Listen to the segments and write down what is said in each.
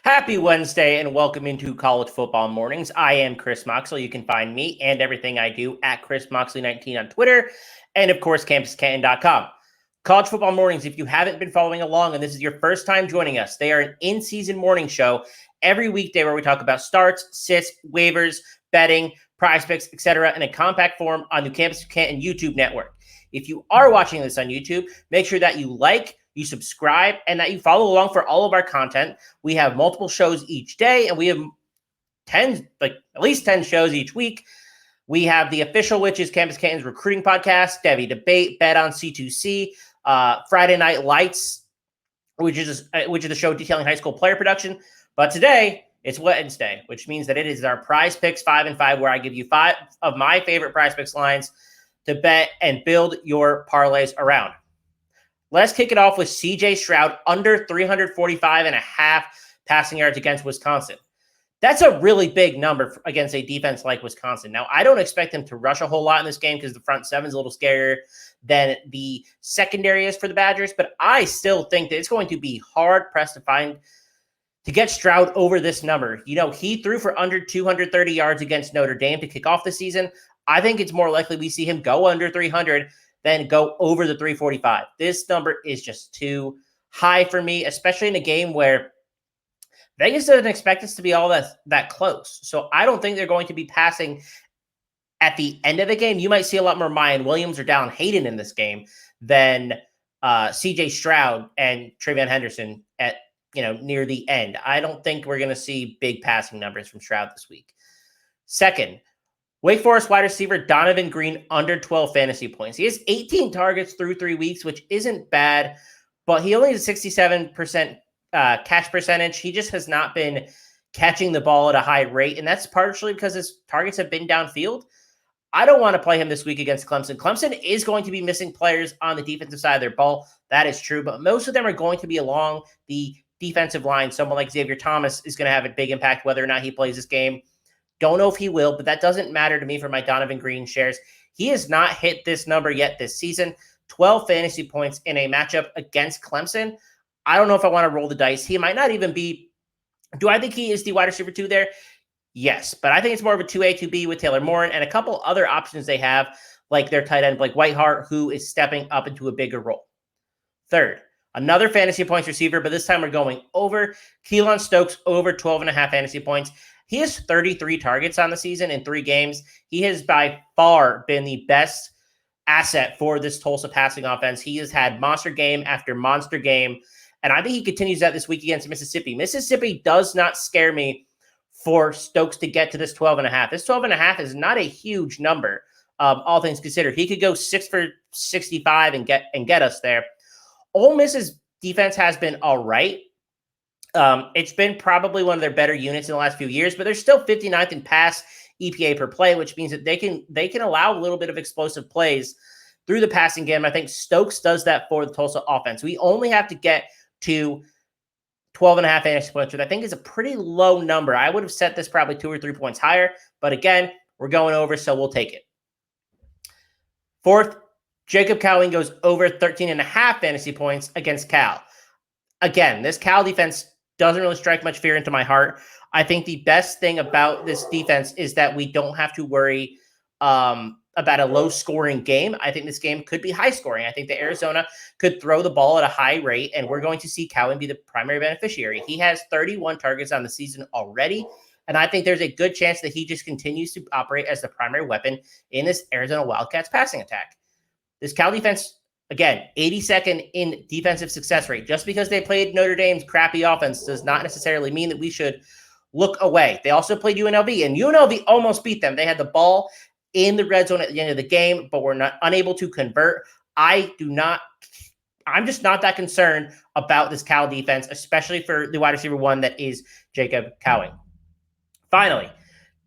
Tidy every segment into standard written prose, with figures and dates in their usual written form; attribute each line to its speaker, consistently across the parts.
Speaker 1: Happy Wednesday and welcome into College Football Mornings. I am Chris Moxley. You can find me and everything I do at ChrisMoxley19 on Twitter and, of course, CampusCanton.com. College Football Mornings, if you haven't been following along and this is your first time joining us, they are an in-season morning show every weekday where we talk about starts, sits, waivers, betting, PrizePicks, etc. in a compact form on the Campus Canton YouTube network. If you are watching this on YouTube, make sure that you like, you subscribe, and that you follow along for all of our content. We have multiple shows each day, and we have at least 10 shows each week. We have the official, which is Campus Canton's recruiting podcast, Devy Debate, Bet on C2C, Friday Night Lights, which is the show detailing high school player production. But today, it's Wednesday, which means that it is our PrizePicks 5 and 5, where I give you 5 of my favorite PrizePicks lines to bet and build your parlays around. Let's kick it off with C.J. Stroud under 345.5 passing yards against Wisconsin. That's a really big number against a defense like Wisconsin. Now, I don't expect them to rush a whole lot in this game because the front seven is a little scarier than the secondary is for the Badgers, but I still think that it's going to be hard-pressed to get Stroud over this number. You know, he threw for under 230 yards against Notre Dame to kick off the season. I think it's more likely we see him go under 300 than go over the 345. This number is just too high for me, especially in a game where Vegas doesn't expect us to be all that close. So I don't think they're going to be passing at the end of the game. You might see a lot more Mayan Williams or Dallin Hayden in this game than C.J. Stroud and Travion Henderson at near the end. I don't think we're going to see big passing numbers from Stroud this week. Second, Wake Forest wide receiver Donovan Green under 12 fantasy points. He has 18 targets through 3 weeks, which isn't bad, but he only has a 67% catch percentage. He just has not been catching the ball at a high rate, and that's partially because his targets have been downfield. I don't want to play him this week against Clemson. Clemson is going to be missing players on the defensive side of their ball. That is true, but most of them are going to be along the defensive line. Someone like Xavier Thomas is going to have a big impact whether or not he plays this game. Don't know if he will, but that doesn't matter to me for my Donovan Green shares. He has not hit this number yet this season. 12 fantasy points in a matchup against Clemson. I don't know if I want to roll the dice. He might not even be. Do I think he is the wide receiver 2 there? Yes, but I think it's more of a 2A, 2B with Taylor Morin and a couple other options they have, like their tight end, Blake Whiteheart, who is stepping up into a bigger role. Third, another fantasy points receiver, but this time we're going over. Keelan Stokes over 12.5 fantasy points. He has 33 targets on the season in 3 games. He has by far been the best asset for this Tulsa passing offense. He has had monster game after monster game, and I think he continues that this week against Mississippi. Mississippi does not scare me for Stokes to get to this 12.5. This 12.5 is not a huge number, all things considered. He could go 6 for 65 and get us there. Ole Miss's defense has been all right. It's been probably one of their better units in the last few years, but they're still 59th in pass EPA per play, which means that they can allow a little bit of explosive plays through the passing game. I think Stokes does that for the Tulsa offense. We only have to get to 12.5 fantasy points, which I think is a pretty low number. I would have set this probably 2 or 3 points higher, but again, we're going over, so we'll take it. Fourth, Jacob Cowling goes over 13.5 fantasy points against Cal. Again, this Cal defense doesn't really strike much fear into my heart. I think the best thing about this defense is that we don't have to worry about a low-scoring game. I think this game could be high-scoring. I think that Arizona could throw the ball at a high rate, and we're going to see Cowan be the primary beneficiary. He has 31 targets on the season already, and I think there's a good chance that he just continues to operate as the primary weapon in this Arizona Wildcats passing attack. This Cal defense, again, 82nd in defensive success rate. Just because they played Notre Dame's crappy offense does not necessarily mean that we should look away. They also played UNLV, and UNLV almost beat them. They had the ball in the red zone at the end of the game, but were not unable to convert. I'm just not that concerned about this Cal defense, especially for the wide receiver 1 that is Jacob Cowing. Finally,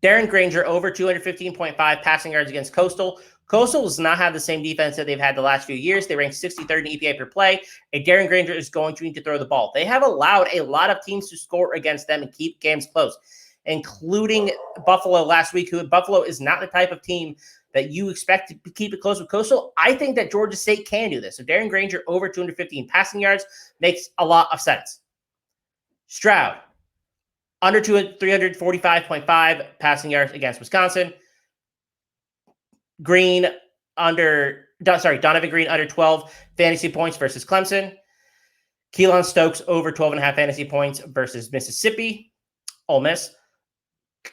Speaker 1: Darren Granger over 215.5 passing yards against Coastal. Coastal does not have the same defense that they've had the last few years. They rank 63rd in EPA per play, and Darren Granger is going to need to throw the ball. They have allowed a lot of teams to score against them and keep games close, including Buffalo last week, who Buffalo is not the type of team that you expect to keep it close with Coastal. I think that Georgia State can do this. So Darren Granger over 215 passing yards makes a lot of sense. Stroud, under 345.5 passing yards against Wisconsin. Donovan Green under 12 fantasy points versus Clemson. Keelan Stokes over 12.5 fantasy points versus Mississippi. Ole Miss.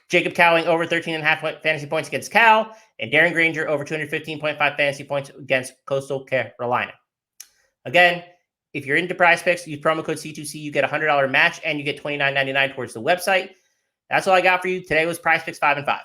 Speaker 1: Jacob Cowling over 13.5 fantasy points against Cal. And Darren Granger over 215.5 fantasy points against Coastal Carolina. Again, if you're into PrizePicks, use promo code C2C. You get a $100 match, and you get $29.99 towards the website. That's all I got for you. Today was PrizePicks 5 and 5.